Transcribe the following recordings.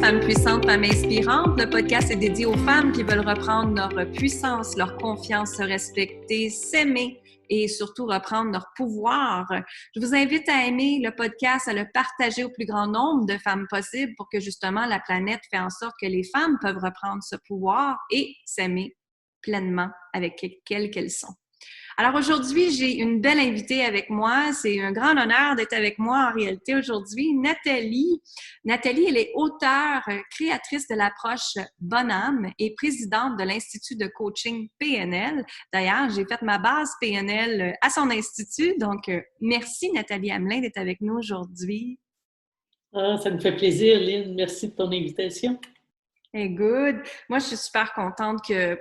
Femmes puissantes, femmes inspirantes. Le podcast est dédié aux femmes qui veulent reprendre leur puissance, leur confiance, se respecter, s'aimer et surtout reprendre leur pouvoir. Je vous invite à aimer le podcast, à le partager au plus grand nombre de femmes possible pour que justement la planète fait en sorte que les femmes peuvent reprendre ce pouvoir et s'aimer pleinement avec quelles qu'elles sont. Alors aujourd'hui, j'ai une belle invitée avec moi. C'est un grand honneur d'être avec moi en réalité aujourd'hui. Nathalie, elle est auteure, créatrice de l'approche Bonhomme et présidente de l'Institut de coaching PNL. D'ailleurs, j'ai fait ma base PNL à son institut. Donc, merci Nathalie Hamelin d'être avec nous aujourd'hui. Ah, ça me fait plaisir, Lynn. Merci de ton invitation. Hey, good. Moi, je suis super contente que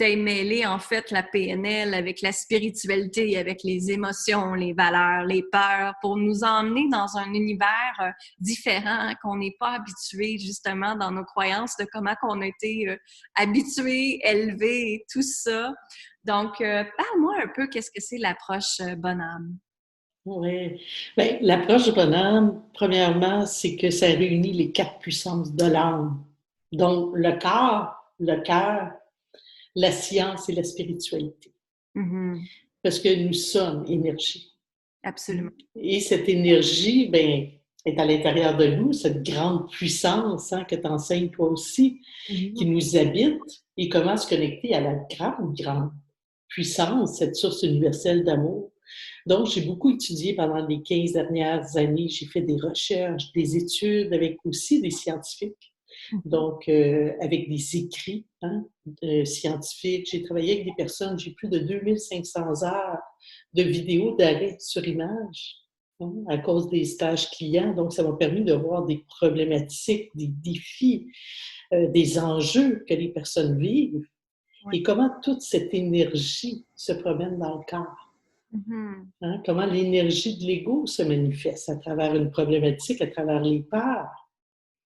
tu aies mêlé, en fait, la PNL avec la spiritualité, avec les émotions, les valeurs, les peurs, pour nous emmener dans un univers différent, qu'on n'est pas habitué, justement, dans nos croyances, de comment on a été habitué, élevé et tout ça. Donc, parle-moi un peu, qu'est-ce que c'est l'approche Bonhomme? Oui. Bien, l'approche du bonhomme, premièrement, c'est que ça réunit les 4 puissances de l'âme. Donc, le corps, le cœur, la science et la spiritualité. Mm-hmm. Parce que nous sommes énergie. Absolument. Et cette énergie, bien, est à l'intérieur de nous, cette grande puissance que tu enseignes toi aussi, qui nous habite, et comment se connecter à la grande puissance, cette source universelle d'amour. Donc, j'ai beaucoup étudié pendant les 15 dernières années. J'ai fait des recherches, des études avec aussi des scientifiques. Donc, avec des écrits scientifiques. J'ai travaillé avec des personnes, j'ai plus de 2500 heures de vidéos d'arrêt sur image à cause des stages clients. Donc, ça m'a permis de voir des problématiques, des défis, des enjeux que les personnes vivent et comment toute cette énergie se promène dans le corps. Comment l'énergie de l'ego se manifeste à travers une problématique, à travers les peurs.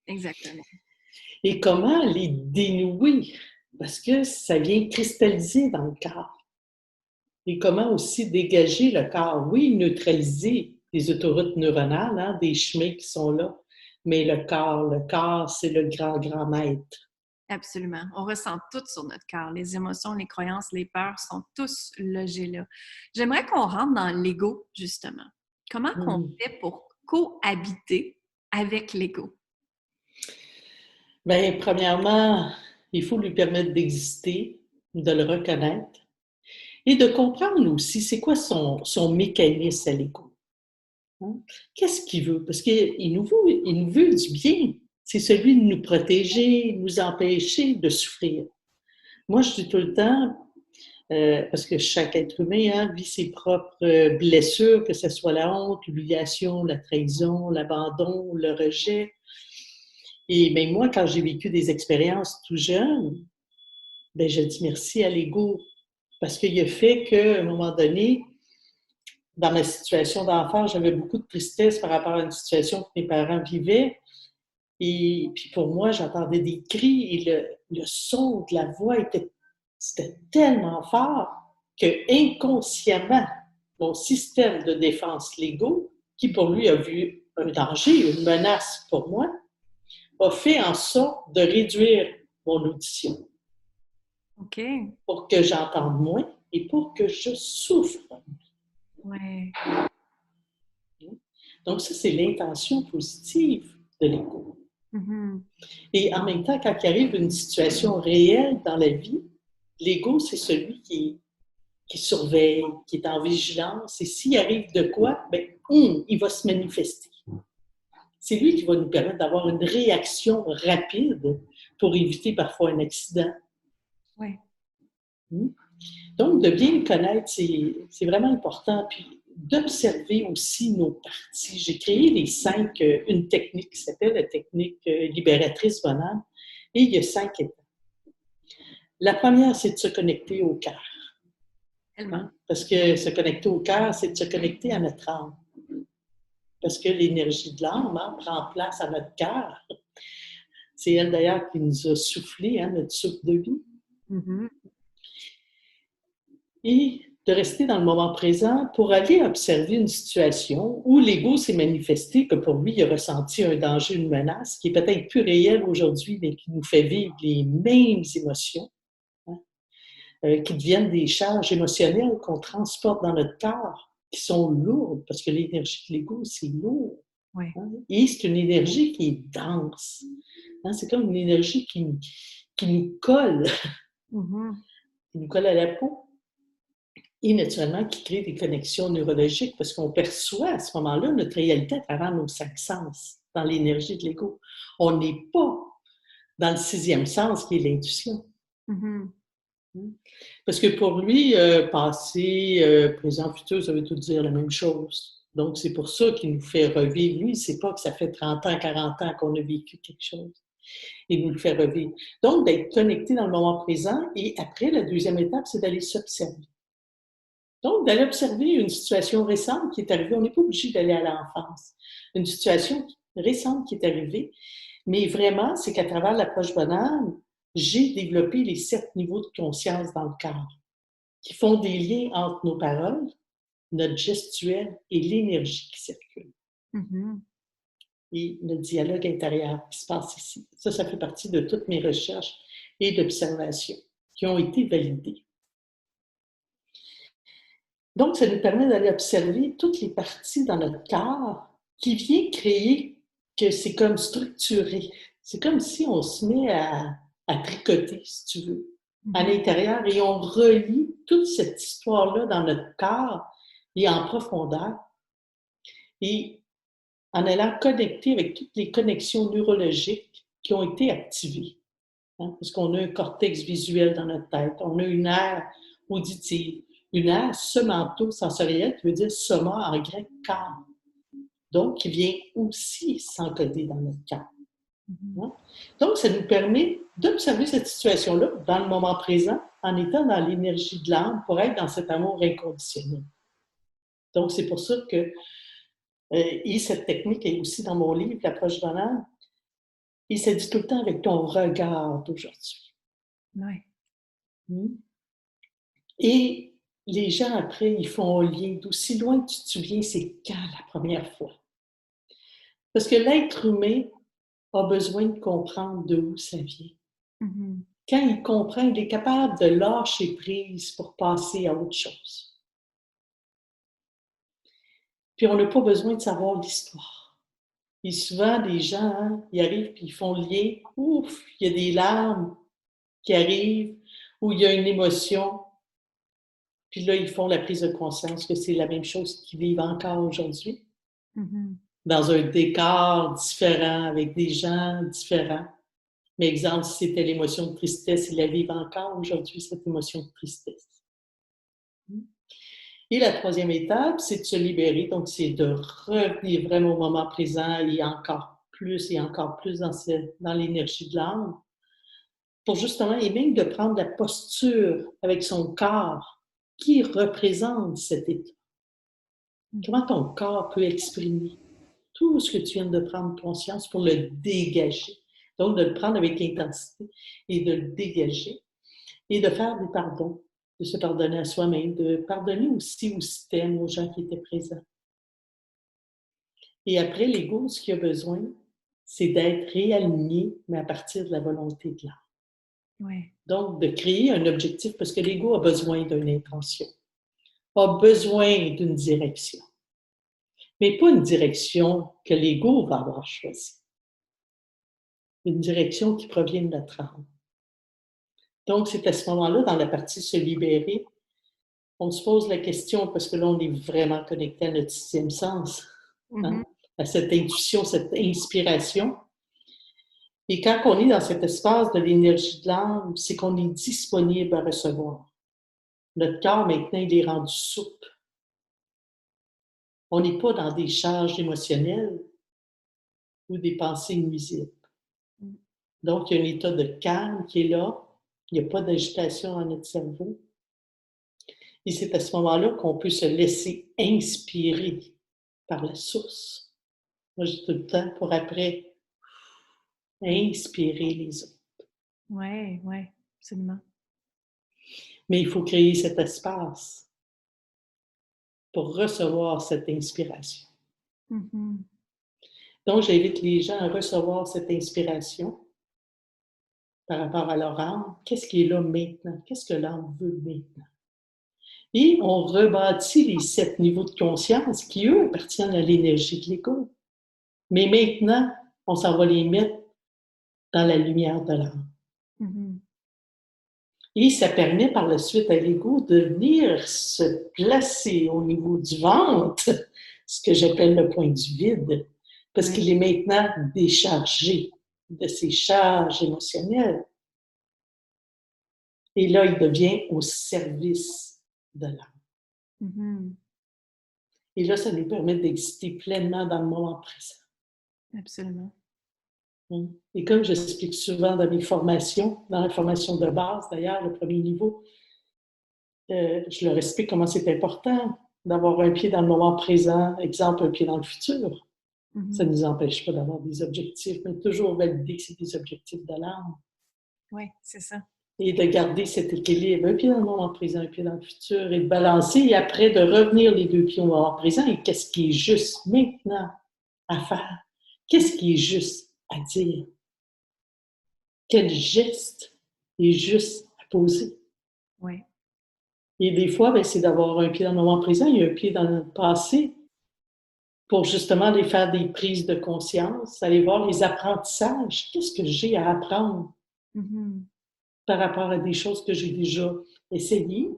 Exactement. Et comment les dénouer, parce que ça vient cristalliser dans le corps. Et comment aussi dégager le corps. Oui, neutraliser les autoroutes neuronales, des chemins qui sont là, mais le corps, c'est le grand maître. Absolument. On ressent tout sur notre corps. Les émotions, les croyances, les peurs sont tous logés là. J'aimerais qu'on rentre dans l'ego, justement. Comment qu'on fait pour cohabiter avec l'ego? Bien, premièrement, il faut lui permettre d'exister, de le reconnaître et de comprendre aussi c'est quoi son mécanisme à l'ego. Qu'est-ce qu'il veut? Parce qu'il nous veut du bien. C'est celui de nous protéger, nous empêcher de souffrir. Moi, je dis tout le temps, parce que chaque être humain vit ses propres blessures, que ce soit la honte, l'humiliation, la trahison, l'abandon, le rejet. Et même moi, quand j'ai vécu des expériences tout jeune, ben, je dis merci à l'ego parce qu'il a fait qu'à un moment donné, dans ma situation d'enfant, j'avais beaucoup de tristesse par rapport à une situation que mes parents vivaient. Et puis pour moi, j'entendais des cris et le son de la voix c'était tellement fort que inconsciemment, mon système de défense l'ego, qui pour lui a vu un danger, une menace pour moi, a fait en sorte de réduire mon audition. OK. Pour que j'entende moins et pour que je souffre. Ouais. Donc ça, c'est l'intention positive de l'ego. Et en même temps, quand il arrive une situation réelle dans la vie, l'ego, c'est celui qui surveille, qui est en vigilance. Et s'il arrive de quoi, ben, il va se manifester. C'est lui qui va nous permettre d'avoir une réaction rapide pour éviter parfois un accident. Oui. Donc, de bien le connaître, c'est vraiment important. Puis, d'observer aussi nos parties. J'ai créé une technique qui s'appelle la technique libératrice Bonhomme. Et il y a 5 étapes. La première, c'est de se connecter au cœur. Parce que se connecter au cœur, c'est de se connecter à notre âme. Parce que l'énergie de l'âme prend place à notre cœur. C'est elle d'ailleurs qui nous a soufflé notre souffle de vie. Et de rester dans le moment présent pour aller observer une situation où l'ego s'est manifesté, que pour lui, il a ressenti un danger, une menace, qui est peut-être plus réelle aujourd'hui, mais qui nous fait vivre les mêmes émotions, hein, qui deviennent des charges émotionnelles qu'on transporte dans notre corps, qui sont lourdes, parce que l'énergie de l'ego, c'est lourd. Oui. Hein, et c'est une énergie qui est dense. Hein, c'est comme une énergie qui nous colle, Mm-hmm. qui nous colle à la peau. Et naturellement, qui crée des connexions neurologiques parce qu'on perçoit à ce moment-là notre réalité à travers nos cinq sens, dans l'énergie de l'ego. On n'est pas dans le sixième sens qui est l'intuition. Mm-hmm. Parce que pour lui, passé, présent, futur, ça veut tout dire la même chose. Donc, c'est pour ça qu'il nous fait revivre. Lui, il ne sait pas que ça fait 30 ans, 40 ans qu'on a vécu quelque chose. Il nous le fait revivre. Donc, d'être connecté dans le moment présent. Et après, la deuxième étape, c'est d'aller s'observer. Donc, d'aller observer une situation récente qui est arrivée, on n'est pas obligé d'aller à l'enfance. Une situation récente qui est arrivée, mais vraiment, c'est qu'à travers l'approche bonheur, j'ai développé les 7 niveaux de conscience dans le corps qui font des liens entre nos paroles, notre gestuelle et l'énergie qui circule. Mm-hmm. Et le dialogue intérieur qui se passe ici. Ça fait partie de toutes mes recherches et d'observations qui ont été validées. Donc, ça nous permet d'aller observer toutes les parties dans notre corps qui viennent créer que c'est comme structuré. C'est comme si on se met à tricoter, si tu veux, à l'intérieur et on relie toute cette histoire-là dans notre corps et en profondeur et en allant connecter avec toutes les connexions neurologiques qui ont été activées. Hein, parce qu'on a un cortex visuel dans notre tête, on a une aire auditive, une aire somato-sensorielle qui veut dire soma en grec corps. Donc, qui vient aussi s'encoder dans notre corps. Hein? Donc, ça nous permet d'observer cette situation-là dans le moment présent en étant dans l'énergie de l'âme pour être dans cet amour inconditionnel. Donc, c'est pour ça que, et cette technique est aussi dans mon livre, L'approche de l'âme, et ça dit tout le temps avec ton regard d'aujourd'hui. Oui. Et les gens, après, ils font un lien d'aussi loin que tu te souviens, c'est quand la première fois. Parce que l'être humain a besoin de comprendre d'où ça vient. Mm-hmm. Quand il comprend, il est capable de lâcher prise pour passer à autre chose. Puis on n'a pas besoin de savoir l'histoire. Et souvent, des gens, hein, ils arrivent et ils font le lien. Ouf, il y a des larmes qui arrivent, ou il y a une émotion. Puis là, ils font la prise de conscience que c'est la même chose qu'ils vivent encore aujourd'hui. Mm-hmm. Dans un décor différent, avec des gens différents. Mais exemple, si c'était l'émotion de tristesse, ils la vivent encore aujourd'hui, cette émotion de tristesse. Et la troisième étape, c'est de se libérer. Donc, c'est de revenir vraiment au moment présent et encore plus dans l'énergie de l'âme. Pour justement, et même de prendre la posture avec son corps qui représente cet état. Comment ton corps peut exprimer tout ce que tu viens de prendre conscience pour le dégager. Donc, de le prendre avec intensité et de le dégager. Et de faire des pardons, de se pardonner à soi-même, de pardonner aussi au système, aux gens qui étaient présents. Et après, l'ego, ce qu'il a besoin, c'est d'être réaligné, mais à partir de la volonté de l'âme. Oui. Donc, de créer un objectif, parce que l'ego a besoin d'une intention, a besoin d'une direction. Mais pas une direction que l'ego va avoir choisie. Une direction qui provient de notre âme. Donc, c'est à ce moment-là, dans la partie se libérer, on se pose la question, parce que là, on est vraiment connecté à notre sixième sens, hein, à cette intuition, cette inspiration. Et quand on est dans cet espace de l'énergie de l'âme, c'est qu'on est disponible à recevoir. Notre corps, maintenant, il est rendu souple. On n'est pas dans des charges émotionnelles ou des pensées nuisibles. Donc, il y a un état de calme qui est là. Il n'y a pas d'agitation dans notre cerveau. Et c'est à ce moment-là qu'on peut se laisser inspirer par la source. Moi, j'ai tout le temps pour après inspirer les autres. Oui, absolument. Mais il faut créer cet espace. pour recevoir cette inspiration. Mhm. Donc, j'invite les gens à recevoir cette inspiration par rapport à leur âme. Qu'est-ce qui est là maintenant? Qu'est-ce que l'âme veut maintenant? Et on rebâtit les 7 niveaux de conscience qui, eux, appartiennent à l'énergie de l'ego. Mais maintenant, on s'en va les mettre dans la lumière de l'âme. Mhm. Et ça permet par la suite à l'ego de venir se placer au niveau du ventre, ce que j'appelle le point du vide, parce Oui. qu'il est maintenant déchargé de ses charges émotionnelles. Et là, il devient au service de l'âme. Mhm. Et là, ça nous permet d'exister pleinement dans le moment présent. Absolument. Et comme j'explique souvent dans mes formations, dans la formation de base d'ailleurs, le premier niveau, je leur explique comment c'est important d'avoir un pied dans le moment présent, exemple, un pied dans le futur. Ça ne Mhm. nous empêche pas d'avoir des objectifs, mais toujours valider que c'est des objectifs de l'âme. Oui, c'est ça. Et de garder cet équilibre, un pied dans le moment présent, un pied dans le futur, et de balancer, et après de revenir les 2 pieds au moment présent, et qu'est-ce qui est juste maintenant à faire? Qu'est-ce qui est juste à dire? Quel geste est juste à poser? Oui. Et des fois, c'est d'avoir un pied dans le moment présent et un pied dans le passé pour justement aller faire des prises de conscience, aller voir les apprentissages. Qu'est-ce que j'ai à apprendre Mhm. par rapport à des choses que j'ai déjà essayées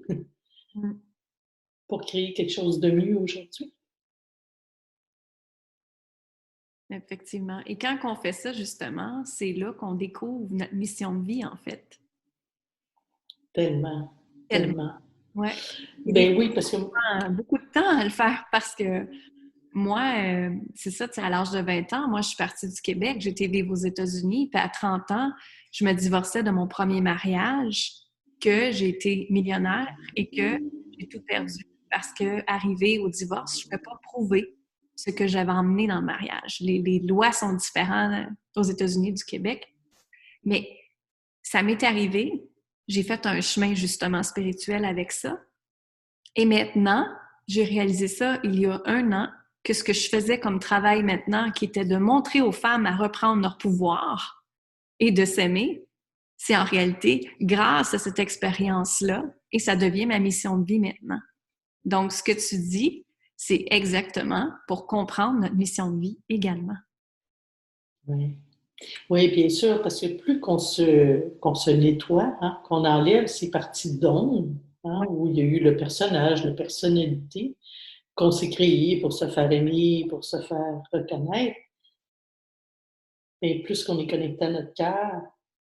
Mhm. pour créer quelque chose de mieux aujourd'hui? Effectivement. Et quand on fait ça, justement, c'est là qu'on découvre notre mission de vie, en fait. Tellement, Tellement. tellement. Ouais. Et des Ben oui, parce que... fois, on prend beaucoup de temps à le faire parce que moi, c'est ça, tu sais, à l'âge de 20 ans, moi, je suis partie du Québec, j'ai été vivre aux États-Unis, puis à 30 ans, je me divorçais de mon premier mariage, que j'ai été millionnaire et que j'ai tout perdu parce que, arrivé au divorce, je ne pouvais pas prouver ce que j'avais emmené dans le mariage. Les lois sont différentes aux États-Unis du Québec, mais ça m'est arrivé, j'ai fait un chemin justement spirituel avec ça, et maintenant, j'ai réalisé ça il y a 1 an, que ce que je faisais comme travail maintenant, qui était de montrer aux femmes à reprendre leur pouvoir et de s'aimer, c'est en réalité grâce à cette expérience-là, et ça devient ma mission de vie maintenant. Donc, ce que tu dis, c'est exactement pour comprendre notre mission de vie également. Oui. Oui, bien sûr, parce que plus qu'on se nettoie, hein, qu'on enlève ces parties d'ombre, hein, Oui, où il y a eu le personnage, la personnalité, qu'on s'est créé pour se faire aimer, pour se faire reconnaître, et plus qu'on est connecté à notre cœur,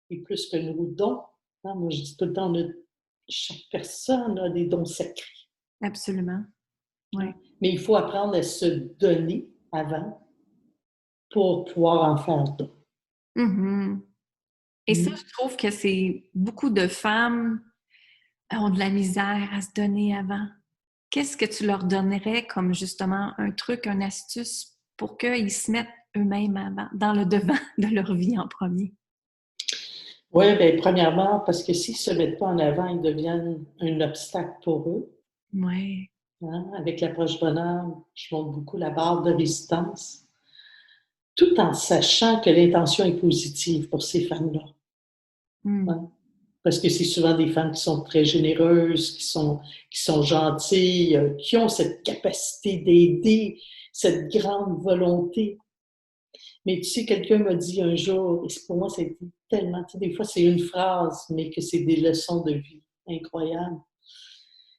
et plus que nos dons. Hein, moi, je dis tout le temps, chaque personne a des dons sacrés. absolument. Oui. Hein, mais il faut apprendre à se donner avant pour pouvoir en faire d'autres. Mm-hmm. Et ça, Mm. je trouve que c'est beaucoup de femmes ont de la misère à se donner avant. Qu'est-ce que tu leur donnerais comme justement un truc, une astuce pour qu'ils se mettent eux-mêmes avant, dans le devant de leur vie en premier? Oui, bien, premièrement, parce que s'ils ne se mettent pas en avant, ils deviennent un obstacle pour eux. Oui. Hein. Avec l'approche bonheur, je montre beaucoup la barre de résistance, tout en sachant que l'intention est positive pour ces femmes-là. Mm. Hein. Parce que c'est souvent des femmes qui sont très généreuses, qui sont gentilles, qui ont cette capacité d'aider, cette grande volonté. Mais tu sais, quelqu'un m'a dit un jour, et pour moi, ça a été tellement, tu sais, des fois, c'est une phrase, mais que c'est des leçons de vie incroyables.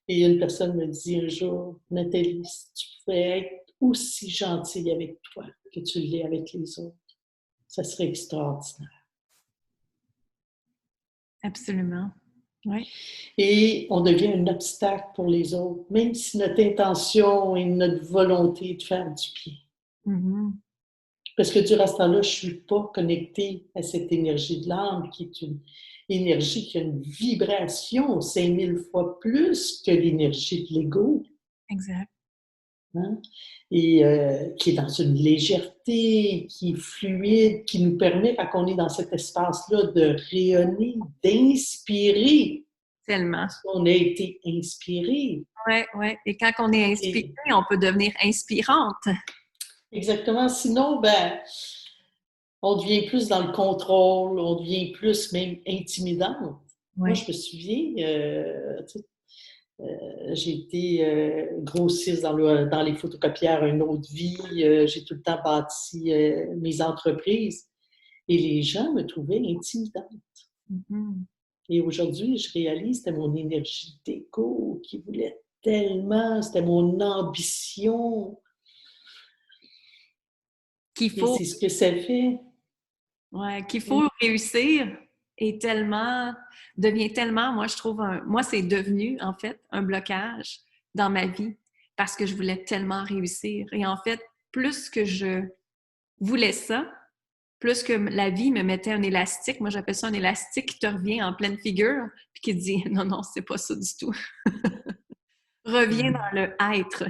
Et une personne me dit un jour, Nathalie, si tu pouvais être aussi gentille avec toi que tu l'es avec les autres, ça serait extraordinaire. Absolument. Oui. Et on devient un obstacle pour les autres, même si notre intention et notre volonté est de faire du bien. Mm-hmm. Parce que durant ce temps-là, je ne suis pas connectée à cette énergie de l'âme qui est une énergie qui a une vibration 5000 fois plus que l'énergie de l'ego. Exact. Hein? Et qui est dans une légèreté, qui est fluide, qui nous permet, quand on est dans cet espace-là, de rayonner, d'inspirer. tellement. On a été inspiré. Oui, oui. Et quand on est inspiré, on peut devenir inspirante. Exactement. Sinon, on devient plus dans le contrôle, on devient plus même intimidante. Oui. Moi, je me souviens, j'ai été grossiste dans les photocopières une autre vie. J'ai tout le temps bâti mes entreprises et les gens me trouvaient intimidante. Mm-hmm. Et aujourd'hui, je réalise que c'était mon énergie d'égo qui voulait tellement, c'était mon ambition. Qu'il Et faut, c'est ce que ça fait. qu'il faut réussir devient tellement, moi je trouve, moi c'est devenu en fait un blocage dans ma vie parce que je voulais tellement réussir. Et en fait, plus que je voulais ça, plus que la vie me mettait un élastique, moi j'appelle ça un élastique qui te revient en pleine figure, puis qui te dit non, non, c'est pas ça du tout. Reviens dans le être.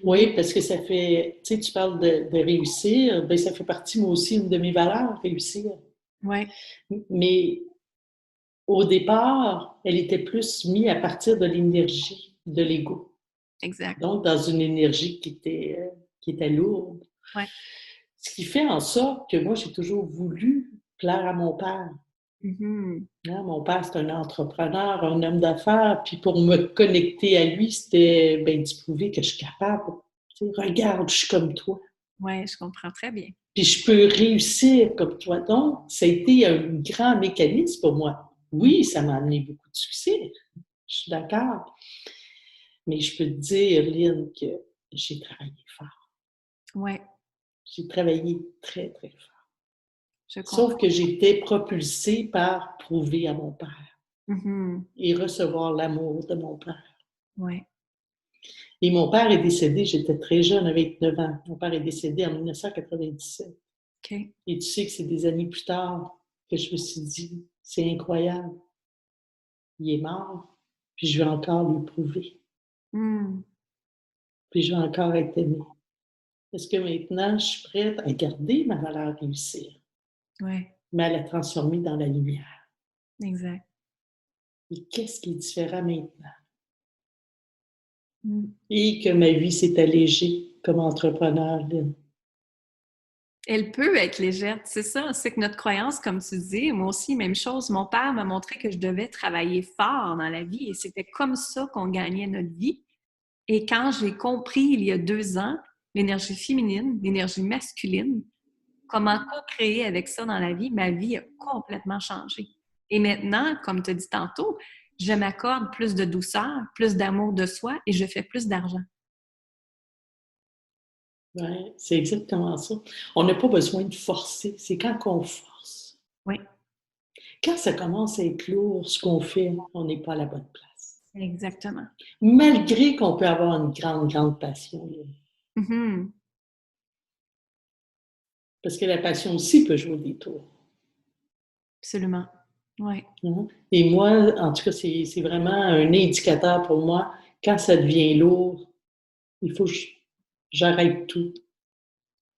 Oui, parce que ça fait, tu sais, tu parles de réussir, ça fait partie, moi aussi, une de mes valeurs, réussir. Oui. Mais au départ, elle était plus mise à partir de l'énergie, de l'ego. Exact. Donc, dans une énergie qui était lourde. Ouais. Ce qui fait en sorte que moi, j'ai toujours voulu plaire à mon père. Mm-hmm. Mon père, c'est un entrepreneur, un homme d'affaires, puis pour me connecter à lui, c'était d'y prouver que je suis capable. Tu sais, regarde, je suis comme toi. Oui, je comprends très bien. Puis je peux réussir comme toi. Donc, ça a été un grand mécanisme pour moi. Oui, ça m'a amené beaucoup de succès. Je suis d'accord. Mais je peux te dire, Lynn, que j'ai travaillé fort. Oui. J'ai travaillé très, très fort. Je comprends. Sauf que j'étais propulsée par prouver à mon père et recevoir l'amour de mon père. Oui. Et mon père est décédé, j'étais très jeune, avec 9 ans. Mon père est décédé en 1997. OK. Et tu sais que c'est des années plus tard que je me suis dit, c'est incroyable. Il est mort, puis je vais encore lui prouver. Puis je vais encore être aimée. Parce que maintenant, je suis prête à garder ma valeur réussir, Oui. mais à la transformer dans la lumière. Exact. Et qu'est-ce qui est différent maintenant? Et que ma vie s'est allégée comme entrepreneur, Lynn. Elle peut être légère, c'est ça. C'est que notre croyance, comme tu dis, moi aussi, même chose. Mon père m'a montré que je devais travailler fort dans la vie et c'était comme ça qu'on gagnait notre vie. Et quand j'ai compris il y a 2 ans l'énergie féminine, l'énergie masculine, comment co-créer avec ça dans la vie, ma vie a complètement changé. Et maintenant, comme tu as dit tantôt, je m'accorde plus de douceur, plus d'amour de soi et je fais plus d'argent. Oui, c'est exactement ça. On n'a pas besoin de forcer, c'est quand on force. Oui. Quand ça commence à être lourd, ce qu'on fait, on n'est pas à la bonne place. Exactement. Malgré qu'on peut avoir une grande, grande passion. Mm-hmm. Parce que la passion aussi peut jouer des tours. Absolument. Oui. Et moi, en tout cas, c'est vraiment un indicateur pour moi. Quand ça devient lourd, il faut que j'arrête tout.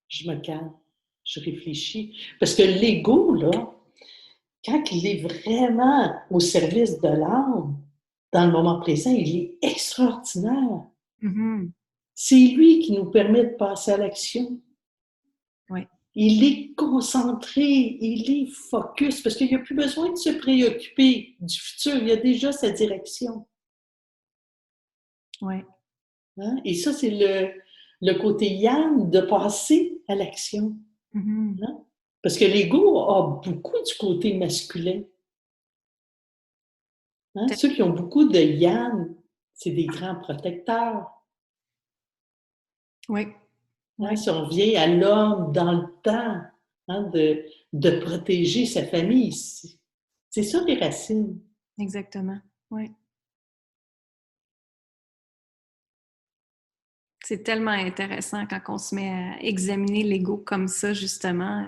Je me calme, je réfléchis. Parce que l'ego, là, quand il est vraiment au service de l'âme, dans le moment présent, il est extraordinaire. Mm-hmm. C'est lui qui nous permet de passer à l'action. Oui. Il est concentré, il est focus, parce qu'il n'y a plus besoin de se préoccuper du futur, il a déjà sa direction. Oui. Hein? Et ça, c'est le côté yang de passer à l'action. Mm-hmm. Hein? Parce que l'ego a beaucoup du côté masculin. Hein? Ceux qui ont beaucoup de yang, c'est des grands protecteurs. Oui. Hein? Oui. Si on revient à l'homme dans le temps, hein, de protéger sa famille, c'est ça les racines. Exactement. Oui. C'est tellement intéressant quand on se met à examiner l'ego comme ça, justement.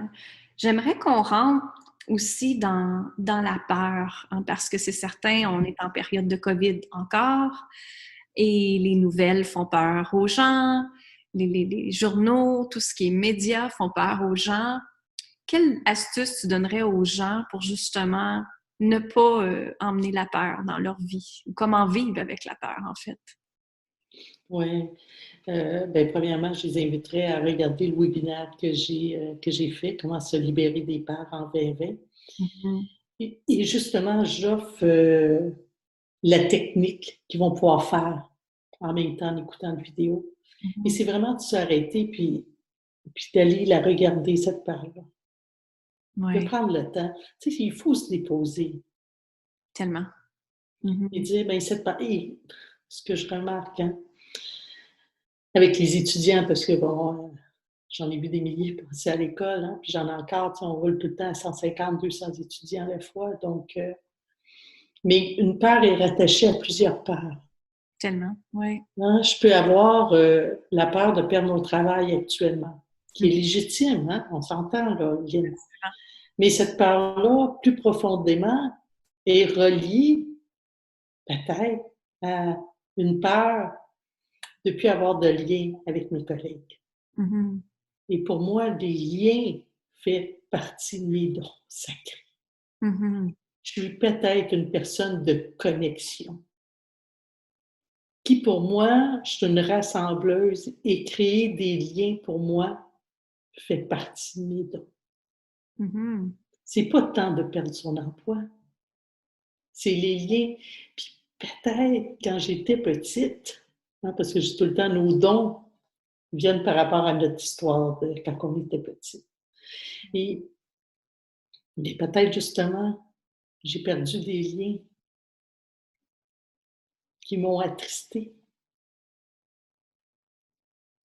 J'aimerais qu'on rentre aussi dans la peur, hein, parce que c'est certain, on est en période de COVID encore et les nouvelles font peur aux gens, les journaux, tout ce qui est médias font peur aux gens. Quelle astuce tu donnerais aux gens pour justement ne pas emmener la peur dans leur vie, ou comment vivre avec la peur, en fait. Oui. Ben, premièrement, je les inviterais à regarder le webinaire que j'ai fait, Comment se libérer des peurs en 2020. Mhm. Et justement, j'offre la technique qu'ils vont pouvoir faire en même temps en écoutant la vidéo. Et Mhm. c'est vraiment de s'arrêter puis d'aller la regarder, cette peur-là. De Oui, prendre le temps. Tu sais, il faut se déposer tellement. et Mhm. dire, bien, cette peur. Et ce que je remarque, hein, avec les étudiants, parce que bon, j'en ai vu des milliers passer à l'école, hein, puis j'en ai encore, tu sais, on roule tout le temps à 150, 200 étudiants à la fois. Donc, mais une peur est rattachée à plusieurs peurs. Tellement, oui. Hein, je peux avoir la peur de perdre mon travail actuellement, qui est Mhm. légitime, hein, on s'entend, là, Lynn. Mais cette peur-là, plus profondément, est reliée peut-être à une peur de ne plus avoir de lien avec mes collègues. Mhm. Et pour moi, les liens font partie de mes dons sacrés. Mhm. Je suis peut-être une personne de connexion, qui pour moi, je suis une rassembleuse et créer des liens pour moi fait partie de mes dons. Mhm. C'est pas le temps de perdre son emploi, c'est les liens. Puis peut-être quand j'étais petite, hein, parce que je dis tout le temps, nos dons viennent par rapport à notre histoire de quand on était petit. Et mais peut-être justement, j'ai perdu des liens qui m'ont attristée,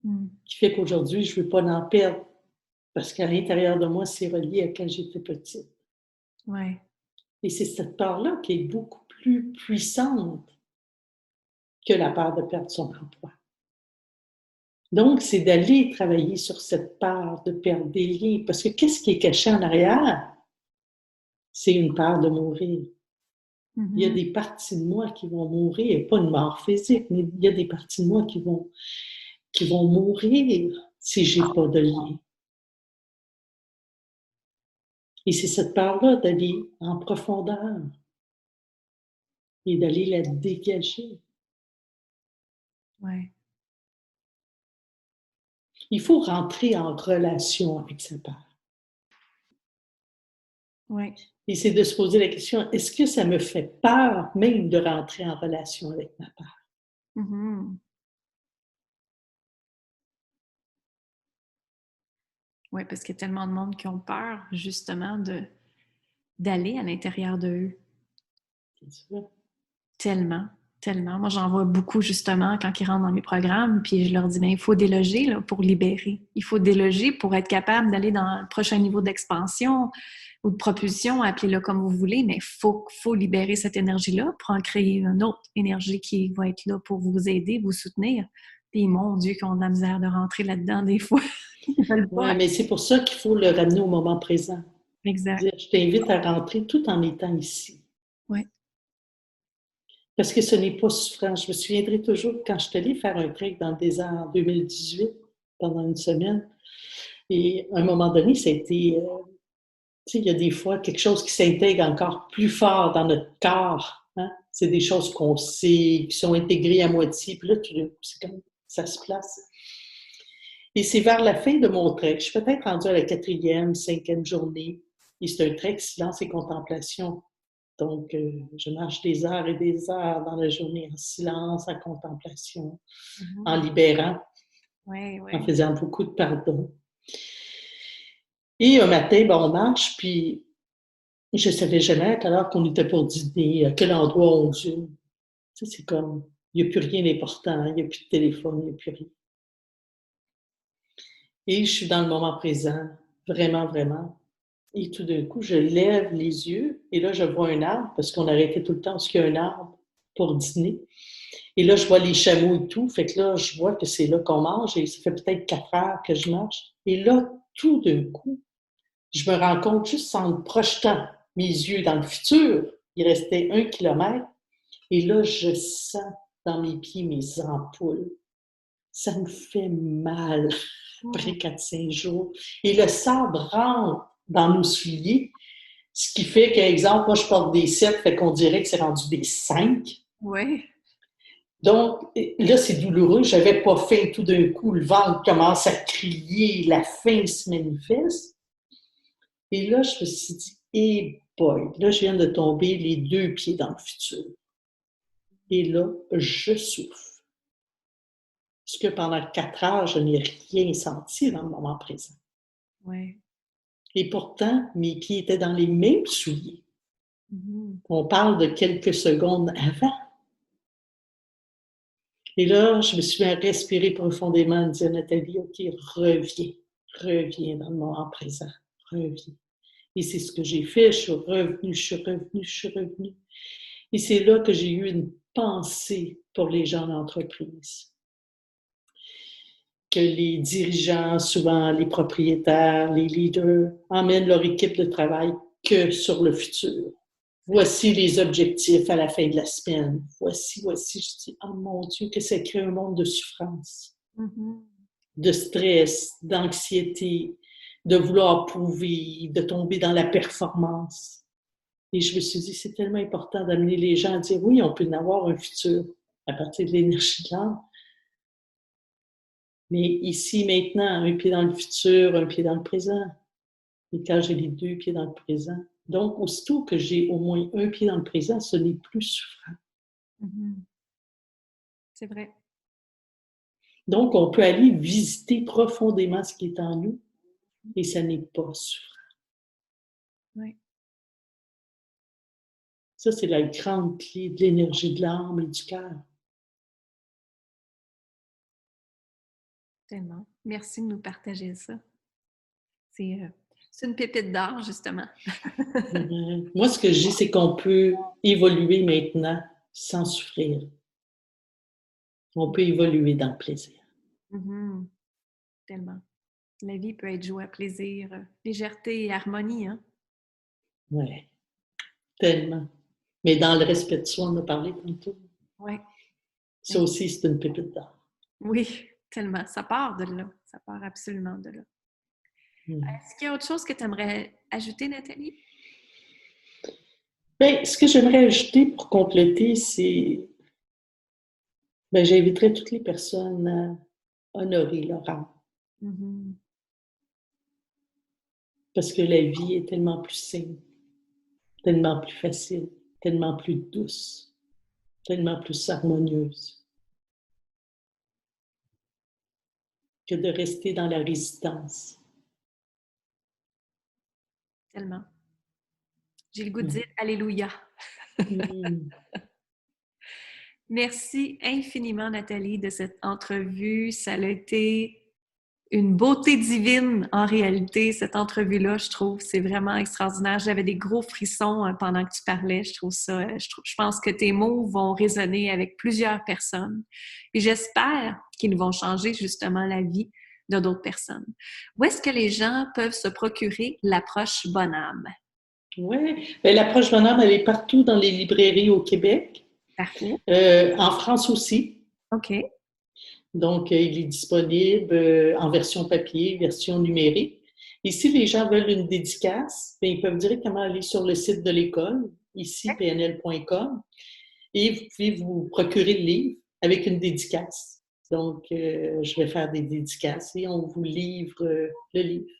Mhm. qui fait qu'aujourd'hui, je ne veux pas en perdre parce qu'à l'intérieur de moi, c'est relié à quand j'étais petite. Oui. Et c'est cette peur-là qui est beaucoup plus puissante que la peur de perdre son emploi. Donc, c'est d'aller travailler sur cette peur de perdre des liens. Parce que qu'est-ce qui est caché en arrière? C'est une peur de mourir. Il y a Mhm. des parties de moi qui vont mourir, pas une mort physique, mais il y a des parties de moi qui vont mourir si j'ai pas de lien. Et c'est cette peur-là d'aller en profondeur et d'aller la dégager. Oui. Il faut rentrer en relation avec sa peur. Oui. Et c'est de se poser la question, est-ce que ça me fait peur même de rentrer en relation avec ma peur? Mhm. Oui, parce qu'il y a tellement de monde qui ont peur, justement, d'aller à l'intérieur d'eux. C'est ça. Tellement, tellement. Moi, j'en vois beaucoup, justement, quand ils rentrent dans mes programmes, puis je leur dis, bien, il faut déloger là, pour libérer. Il faut déloger pour être capable d'aller dans le prochain niveau d'expansion ou de propulsion, appelez-le comme vous voulez, mais faut libérer cette énergie-là pour en créer une autre énergie qui va être là pour vous aider, vous soutenir. Puis, mon Dieu, qu'on a de la misère de rentrer là-dedans des fois. Ils veulent pas. Oui, mais c'est pour ça qu'il faut le ramener au moment présent. Exact. Dire, je t'invite à rentrer tout en étant ici. Oui. Parce que ce n'est pas souffrant. Je me souviendrai toujours quand je suis allée faire un trek dans le désert en 2018, pendant une semaine. Et à un moment donné, ça a été, tu sais, il y a des fois quelque chose qui s'intègre encore plus fort dans notre corps. Hein? C'est des choses qu'on sait, qui sont intégrées à moitié. Puis là, c'est comme ça se place. Et c'est vers la fin de mon trek. Je suis peut-être rendue à la 4e, 5e journée. Et c'est un trek silence et contemplation. Donc, je marche des heures et des heures dans la journée en silence, en contemplation, en Mhm. libérant, Oui, en oui. faisant beaucoup de pardon. Et un matin, ben, on marche, puis je ne savais jamais à quelle heure qu'on était pour dîner, à quel endroit on dîne. Tu sais, c'est comme, il n'y a plus rien d'important, il n'y a plus de téléphone, il n'y a plus rien. Et je suis dans le moment présent, vraiment, vraiment. Et tout d'un coup, je lève les yeux et là, je vois un arbre, parce qu'on arrêtait tout le temps parce qu'il y a un arbre pour dîner. Et là, je vois les chameaux et tout. Fait que là, je vois que c'est là qu'on mange et ça fait peut-être 4 heures que je marche. Et là, tout d'un coup, je me rends compte juste en me projetant mes yeux dans le futur, il restait 1 kilomètre. Et là, je sens dans mes pieds mes ampoules. Ça me fait mal Oh. après 4-5 jours. Et le sable rentre dans nos souliers. Ce qui fait qu'exemple, moi, je porte des 7, fait qu'on dirait que c'est rendu des 5. Oui. Donc, là, c'est douloureux. Je n'avais pas faim. Tout d'un coup, le ventre commence à crier, la faim se manifeste. Et là, je me suis dit, eh boy, là, je viens de tomber les 2 pieds dans le futur. Et là, je souffre. Parce que pendant 4 heures, je n'ai rien senti dans le moment présent. Oui. Et pourtant, mes pieds étaient dans les mêmes souliers. Mm-hmm. On parle de quelques secondes avant. Et là, je me suis mis à respirer profondément, dire Nathalie, OK, reviens dans le moment présent, reviens. Et c'est ce que j'ai fait, je suis revenue. Et c'est là que j'ai eu une pensée pour les gens d'entreprise. Que les dirigeants, souvent les propriétaires, les leaders, emmènent leur équipe de travail que sur le futur. Voici les objectifs à la fin de la semaine. Voici. Je dis, oh mon Dieu, que ça crée un monde de souffrance, de stress, d'anxiété, de vouloir prouver, de tomber dans la performance. Et je me suis dit, c'est tellement important d'amener les gens à dire, oui, on peut en avoir un futur à partir de l'énergie de l'âme. Mais ici, maintenant, un pied dans le futur, un pied dans le présent. Et quand j'ai les 2 pieds dans le présent, donc aussitôt que j'ai au moins un pied dans le présent, ce n'est plus souffrant. Mm-hmm. C'est vrai. Donc, on peut aller visiter profondément ce qui est en nous et ça n'est pas souffrant. Oui. Ça, c'est la grande clé de l'énergie de l'âme et du cœur. Tellement. Merci de nous partager ça. C'est une pépite d'or, justement. Moi, ce que je dis, c'est qu'on peut évoluer maintenant sans souffrir. On peut évoluer dans le plaisir. Mm-hmm. Tellement. La vie peut être joie, plaisir, légèreté et harmonie, hein? Oui, tellement. Mais dans le respect de soi, on a parlé tantôt. Oui. Ça aussi, c'est une pépite d'or. Oui, tellement. Ça part de là. Ça part absolument de là. Est-ce qu'il y a autre chose que tu aimerais ajouter, Nathalie? Bien, ce que j'aimerais ajouter pour compléter, c'est j'inviterais toutes les personnes à honorer leur âme. Mm-hmm. Parce que la vie est tellement plus simple, tellement plus facile, tellement plus douce, tellement plus harmonieuse que de rester dans la résistance. Tellement. J'ai le goût de dire Alléluia. Merci infiniment, Nathalie, de cette entrevue. Ça a été une beauté divine, en réalité, cette entrevue-là, je trouve. C'est vraiment extraordinaire. J'avais des gros frissons pendant que tu parlais. Je pense que tes mots vont résonner avec plusieurs personnes. Et j'espère qu'ils vont changer justement la vie de d'autres personnes. Où est-ce que les gens peuvent se procurer l'approche Bonne Âme? Oui, l'approche Bonne Âme, elle est partout dans les librairies au Québec. Parfait. En France aussi. OK. Donc, il est disponible en version papier, version numérique. Et si les gens veulent une dédicace, bien, ils peuvent directement aller sur le site de l'école, ici, pnl.com, et vous pouvez vous procurer le livre avec une dédicace. Donc, je vais faire des dédicaces et on vous livre le livre.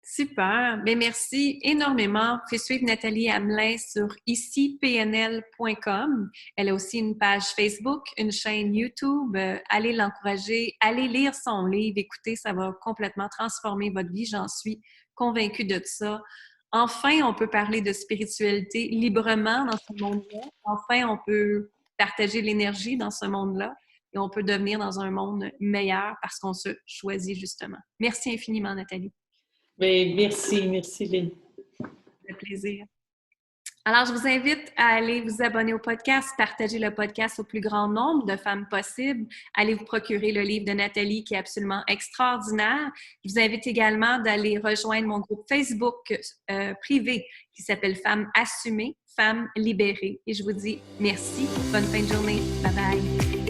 Super. Bien, merci énormément. Faites suivre Nathalie Hamelin sur icipnl.com. Elle a aussi une page Facebook, une chaîne YouTube. Allez l'encourager, allez lire son livre. Écoutez, ça va complètement transformer votre vie. J'en suis convaincue de ça. Enfin, on peut parler de spiritualité librement dans ce monde-là. Enfin, on peut partager l'énergie dans ce monde-là et on peut devenir dans un monde meilleur parce qu'on se choisit justement. Merci infiniment, Nathalie. Bien, merci Lynn. Un plaisir. Alors, je vous invite à aller vous abonner au podcast, partager le podcast au plus grand nombre de femmes possible. Allez vous procurer le livre de Nathalie qui est absolument extraordinaire. Je vous invite également d'aller rejoindre mon groupe Facebook privé qui s'appelle Femmes assumées, Femmes libérées. Et je vous dis merci. Bonne fin de journée. Bye bye.